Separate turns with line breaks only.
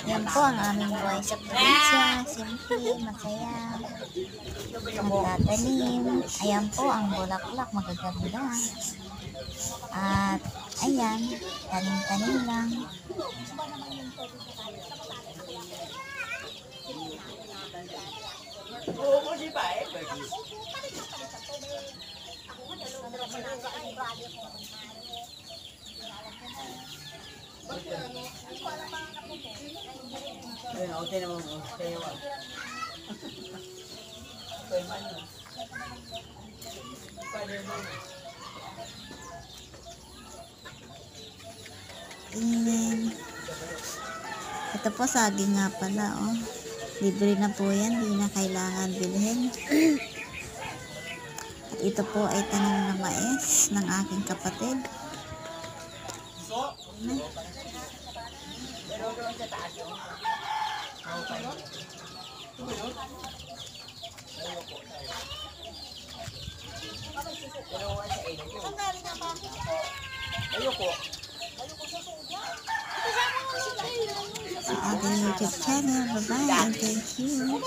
Yan po ang aming buhay sa probinsya. Simple, masaya. Magtatanim. Ayan po ang bulaklak, magaganda. At ayan, tanim-tanim lang. Ito po saging nga pala, oh. Libre na po yan, hindi na kailangan bilhin. At ito po ay tanim na mais ng aking kapatid. Sa aking YouTube channel. Bye-bye and thank you.